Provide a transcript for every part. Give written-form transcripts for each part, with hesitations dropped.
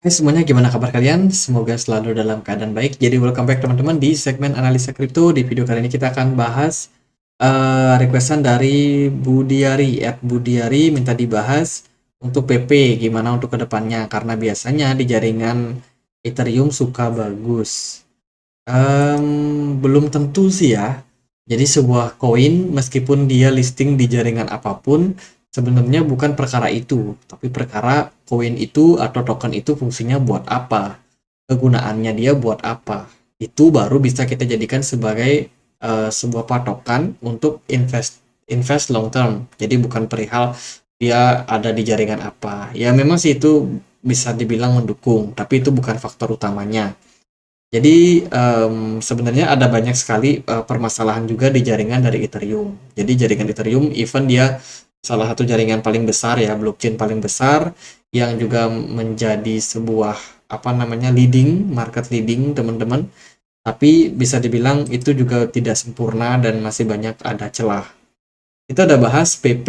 Oke semuanya, gimana kabar kalian? Semoga selalu dalam keadaan baik. Jadi welcome back teman-teman di segmen analisa kripto. Di video kali ini kita akan bahas requestan dari Budiari. Budiari minta dibahas untuk PP gimana untuk kedepannya, karena biasanya di jaringan Ethereum suka bagus. Belum tentu sih ya. Jadi sebuah koin meskipun dia listing di jaringan apapun, sebenarnya bukan perkara itu, tapi perkara koin itu atau token itu fungsinya buat apa, kegunaannya dia buat apa. Itu baru bisa kita jadikan sebagai sebuah patokan untuk invest invest long term. Jadi bukan perihal dia ada di jaringan apa. Ya memang sih itu bisa dibilang mendukung, tapi itu bukan faktor utamanya. Jadi sebenarnya ada banyak sekali permasalahan juga di jaringan dari Ethereum. Jadi jaringan Ethereum, even dia salah satu jaringan paling besar ya, blockchain paling besar, yang juga menjadi sebuah apa namanya leading, market leading teman-teman. Tapi bisa dibilang itu juga tidak sempurna dan masih banyak ada celah. Kita udah bahas PP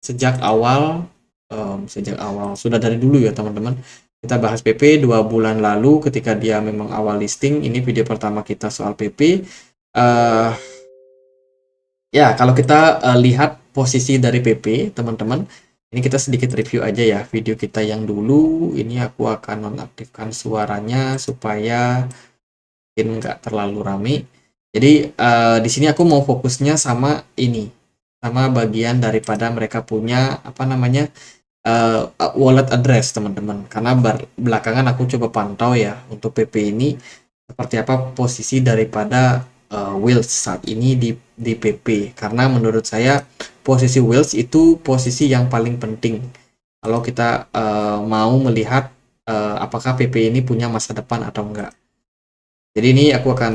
sejak awal, sejak awal sudah dari dulu ya teman-teman. Kita bahas PP 2 bulan lalu ketika dia memang awal listing. Ini video pertama kita soal PP. Eh ya, kalau kita lihat posisi dari PP, teman-teman, ini kita sedikit review aja ya video kita yang dulu. Ini aku akan nonaktifkan suaranya supaya mungkin nggak terlalu rame. Jadi di sini aku mau fokusnya sama ini, sama bagian daripada mereka punya apa namanya wallet address teman-teman. Karena belakangan aku coba pantau ya untuk PP ini seperti apa posisi daripada Wheels saat ini di PP. Karena menurut saya posisi Wheels itu posisi yang paling penting kalau kita mau melihat apakah PP ini punya masa depan atau enggak. Jadi ini aku akan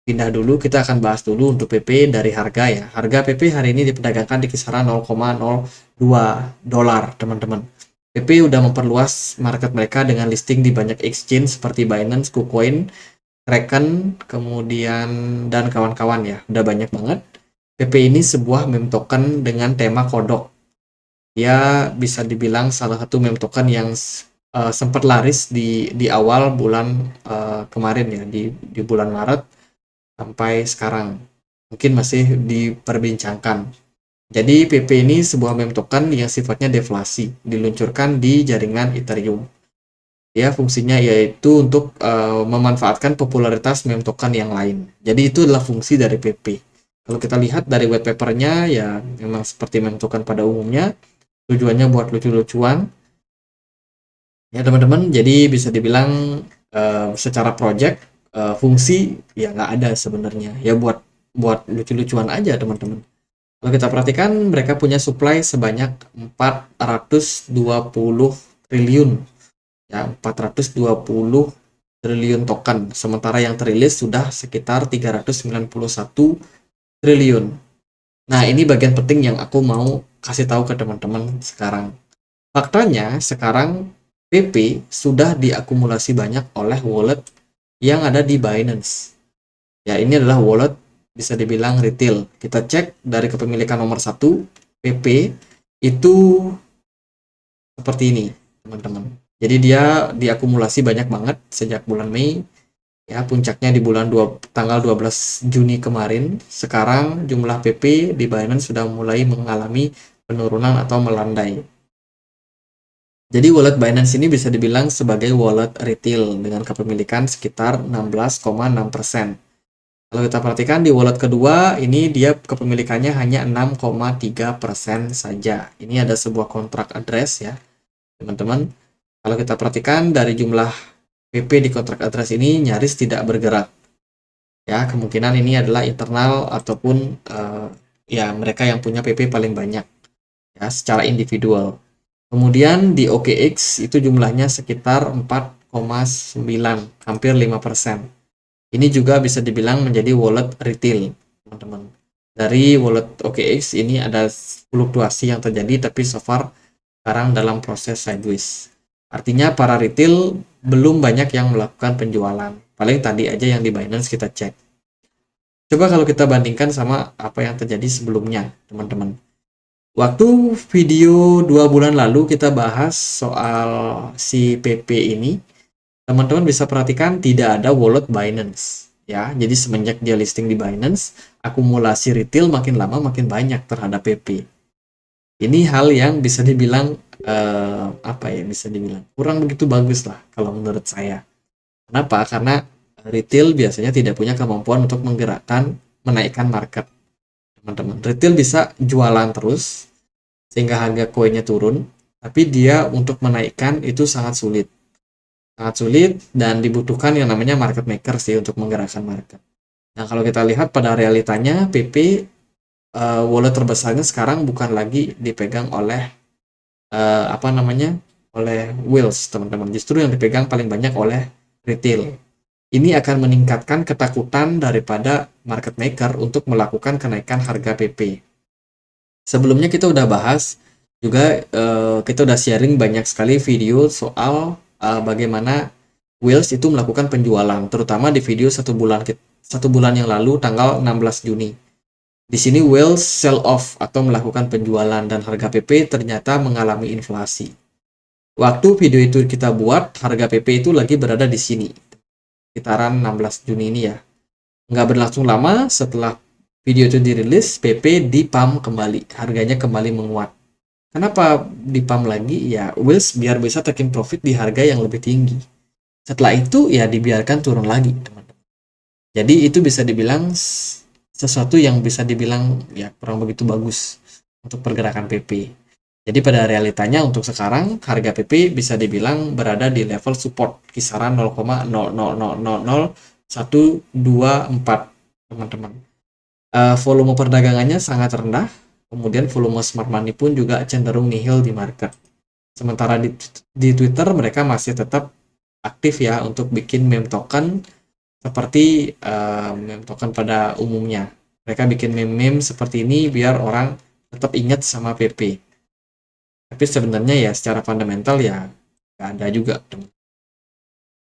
pindah dulu, kita akan bahas dulu untuk PP dari harga ya. Harga PP hari ini diperdagangkan di kisaran 0,02 dolar, teman-teman. PP udah memperluas market mereka dengan listing di banyak exchange seperti Binance, KuCoin, Kraken, kemudian dan kawan-kawan ya. Udah banyak banget. PP ini sebuah meme token dengan tema kodok. Dia bisa dibilang salah satu meme token yang sempat laris di awal bulan kemarin ya, di bulan Maret sampai sekarang. Mungkin masih diperbincangkan. Jadi PP ini sebuah meme token yang sifatnya deflasi, diluncurkan di jaringan Ethereum. Ya, fungsinya yaitu untuk memanfaatkan popularitas meme token yang lain. Jadi itu adalah fungsi dari PP. Kalau kita lihat dari white papernya, ya memang seperti meme token pada umumnya, tujuannya buat lucu-lucuan. Ya teman-teman, jadi bisa dibilang secara project fungsi ya nggak ada sebenarnya. Ya buat buat lucu-lucuan aja teman-teman. Kalau kita perhatikan mereka punya supply sebanyak 420 triliun. Ya, 420 triliun token. Sementara yang terilis sudah sekitar 391 triliun. Nah, ini bagian penting yang aku mau kasih tahu ke teman-teman sekarang. Faktanya, sekarang PP sudah diakumulasi banyak oleh wallet yang ada di Binance. Ya, ini adalah wallet bisa dibilang retail. Kita cek dari kepemilikan nomor 1, PP, itu seperti ini, teman-teman. Jadi dia diakumulasi banyak banget sejak bulan Mei. Ya, puncaknya di tanggal 12 Juni kemarin. Sekarang jumlah PP di Binance sudah mulai mengalami penurunan atau melandai. Jadi wallet Binance ini bisa dibilang sebagai wallet retail dengan kepemilikan sekitar 16,6%. Kalau kita perhatikan di wallet kedua, ini dia kepemilikannya hanya 6,3% saja. Ini ada sebuah kontrak address ya, teman-teman. Kalau kita perhatikan dari jumlah PP di kontrak address ini nyaris tidak bergerak. Ya, kemungkinan ini adalah internal ataupun ya mereka yang punya PP paling banyak ya secara individual. Kemudian di OKX itu jumlahnya sekitar 4,9, hampir 5%. Ini juga bisa dibilang menjadi wallet retail, teman-teman. Dari wallet OKX ini ada fluktuasi yang terjadi, tapi so far sekarang dalam proses sideways. Artinya para retail belum banyak yang melakukan penjualan. Paling tadi aja yang di Binance kita cek. Coba kalau kita bandingkan sama apa yang terjadi sebelumnya, teman-teman. Waktu video 2 bulan lalu kita bahas soal si PP ini, teman-teman bisa perhatikan tidak ada wallet Binance ya. Jadi semenjak dia listing di Binance, akumulasi retail makin lama makin banyak terhadap PP. Ini hal yang bisa dibilang apa ya, bisa dibilang kurang begitu bagus lah kalau menurut saya. Kenapa? Karena retail biasanya tidak punya kemampuan untuk menggerakkan, menaikkan market. Teman-teman, retail bisa jualan terus sehingga harga koinnya turun, tapi dia untuk menaikkan itu sangat sulit. Sangat sulit dan dibutuhkan yang namanya market maker sih untuk menggerakkan market. Nah, kalau kita lihat pada realitanya PP wallet terbesarnya sekarang bukan lagi dipegang oleh apa namanya? Oleh Wheels, teman-teman. Justru yang dipegang paling banyak oleh retail. Ini akan meningkatkan ketakutan daripada market maker untuk melakukan kenaikan harga PP. Sebelumnya kita udah bahas juga, kita udah sharing banyak sekali video soal bagaimana Wheels itu melakukan penjualan, terutama di video 1 bulan yang lalu tanggal 16 Juni. Di sini Wheels sell off atau melakukan penjualan dan harga PP ternyata mengalami inflasi. Waktu video itu kita buat, harga PP itu lagi berada di sini, sekitaran 16 Juni ini ya. Nggak berlangsung lama setelah video itu dirilis, PP di-pump kembali, harganya kembali menguat. Kenapa di-pump lagi? Ya, Wheels biar bisa taking profit di harga yang lebih tinggi. Setelah itu, ya dibiarkan turun lagi, teman-teman. Jadi itu bisa dibilang sesuatu yang bisa dibilang ya kurang begitu bagus untuk pergerakan PP. Jadi pada realitanya untuk sekarang harga PP bisa dibilang berada di level support kisaran 0,00000124, teman-teman. Volume perdagangannya sangat rendah, kemudian volume smart money pun juga cenderung nihil di market. Sementara di Twitter mereka masih tetap aktif ya untuk bikin meme token seperti meme token pada umumnya. Mereka bikin meme-meme seperti ini biar orang tetap ingat sama PP. Tapi sebenarnya ya secara fundamental ya nggak ada juga, teman.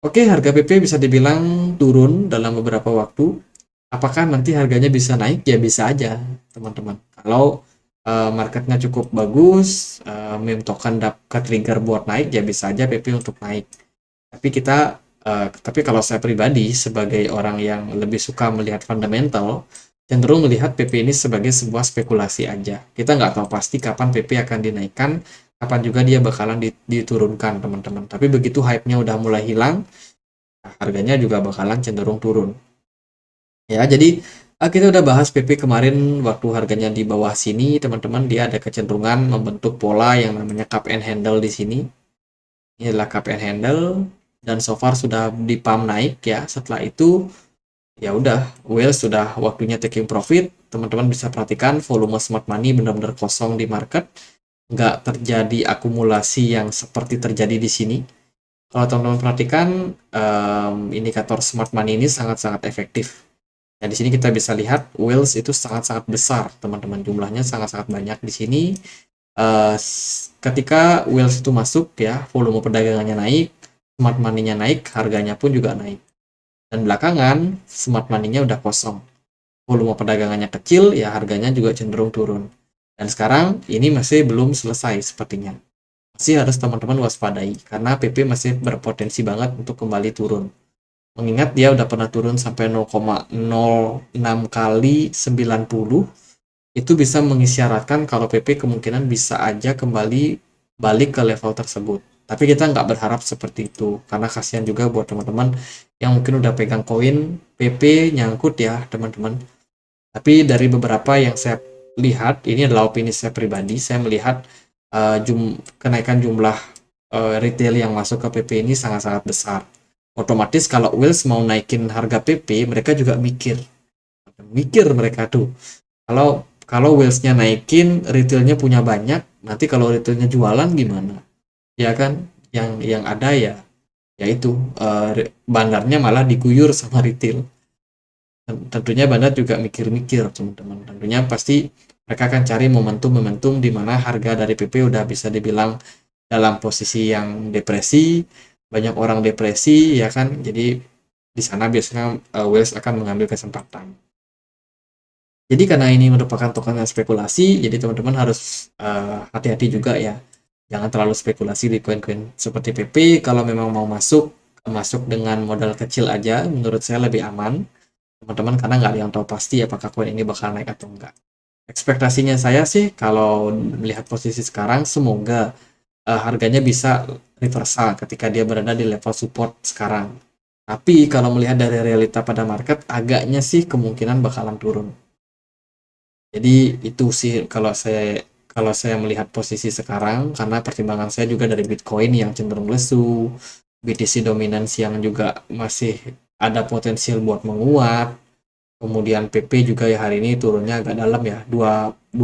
Oke, harga PP bisa dibilang turun dalam beberapa waktu. Apakah nanti harganya bisa naik? Ya bisa aja, teman-teman. Kalau marketnya cukup bagus, meme token dapat trigger buat naik, ya bisa aja PP untuk naik. Tapi kalau saya pribadi sebagai orang yang lebih suka melihat fundamental, cenderung melihat PP ini sebagai sebuah spekulasi aja. Kita nggak tahu pasti kapan PP akan dinaikkan, kapan juga dia bakalan diturunkan, teman-teman. Tapi begitu hype-nya udah mulai hilang, harganya juga bakalan cenderung turun. Ya, jadi kita udah bahas PP kemarin waktu harganya di bawah sini, teman-teman. Dia ada kecenderungan membentuk pola yang namanya cup and handle di sini. Ini adalah cup and handle dan so far sudah di pump naik ya. Setelah itu ya udah, Whales sudah waktunya taking profit. Teman-teman bisa perhatikan volume smart money benar-benar kosong di market, nggak terjadi akumulasi yang seperti terjadi di sini. Kalau teman-teman perhatikan, indikator smart money ini sangat-sangat efektif. Nah, di sini kita bisa lihat Whales itu sangat-sangat besar, teman-teman. Jumlahnya sangat-sangat banyak di sini. Ketika Whales itu masuk ya, volume perdagangannya naik, smart money-nya naik, harganya pun juga naik. Dan belakangan, smart money-nya udah kosong. Volume perdagangannya kecil, ya harganya juga cenderung turun. Dan sekarang, ini masih belum selesai sepertinya. Masih harus teman-teman waspadai, karena PP masih berpotensi banget untuk kembali turun. Mengingat dia udah pernah turun sampai 0,06 kali 90, itu bisa mengisyaratkan kalau PP kemungkinan bisa aja kembali balik ke level tersebut. Tapi kita nggak berharap seperti itu, karena kasihan juga buat teman-teman yang mungkin udah pegang koin PP nyangkut ya, teman-teman. Tapi dari beberapa yang saya lihat, ini adalah opini saya pribadi, saya melihat kenaikan jumlah retail yang masuk ke PP ini sangat-sangat besar. Otomatis kalau Wheels mau naikin harga PP, mereka juga mikir mereka tuh. Kalau Wheels-nya naikin, retailnya punya banyak, nanti kalau retailnya jualan gimana? Ya kan, yang ada ya yaitu bandarnya malah diguyur sama retail. Tentunya bandar juga mikir-mikir, teman-teman. Tentunya pasti mereka akan cari momentum-momentum di mana harga dari PP udah bisa dibilang dalam posisi yang depresi, banyak orang depresi ya kan. Jadi di sana biasanya Wheels akan mengambil kesempatan. Jadi karena ini merupakan token yang spekulasi, jadi teman-teman harus hati-hati juga ya. Jangan terlalu spekulasi di koin-koin seperti PP. Kalau memang mau masuk, masuk dengan modal kecil aja, menurut saya lebih aman. Teman-teman karena nggak ada yang tahu pasti apakah koin ini bakal naik atau enggak. Ekspektasinya saya sih kalau melihat posisi sekarang, semoga harganya bisa reversal ketika dia berada di level support sekarang. Tapi kalau melihat dari realita pada market, agaknya sih kemungkinan bakalan turun. Jadi itu sih kalau saya melihat posisi sekarang, karena pertimbangan saya juga dari Bitcoin yang cenderung lesu, BTC dominansi yang juga masih ada potensial buat menguat, kemudian PP juga ya hari ini turunnya agak dalam ya, 2,2%,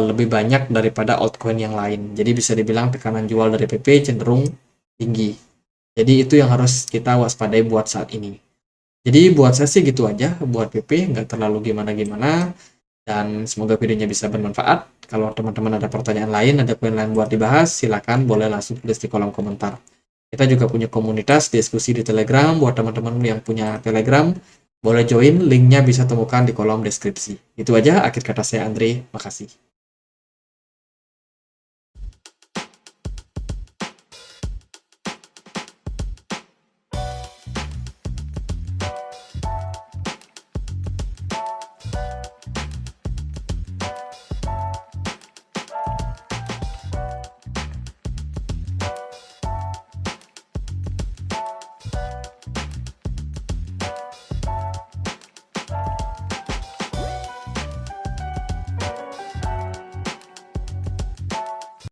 lebih banyak daripada altcoin yang lain. Jadi bisa dibilang tekanan jual dari PP cenderung tinggi. Jadi itu yang harus kita waspadai buat saat ini. Jadi buat saya sih gitu aja buat PP, nggak terlalu gimana-gimana, dan semoga videonya bisa bermanfaat. Kalau teman-teman ada pertanyaan lain, ada poin lain buat dibahas, silakan boleh langsung tulis di kolom komentar. Kita juga punya komunitas diskusi di Telegram, buat teman-teman yang punya Telegram, boleh join, linknya bisa temukan di kolom deskripsi. Itu aja, akhir kata saya Andre, makasih.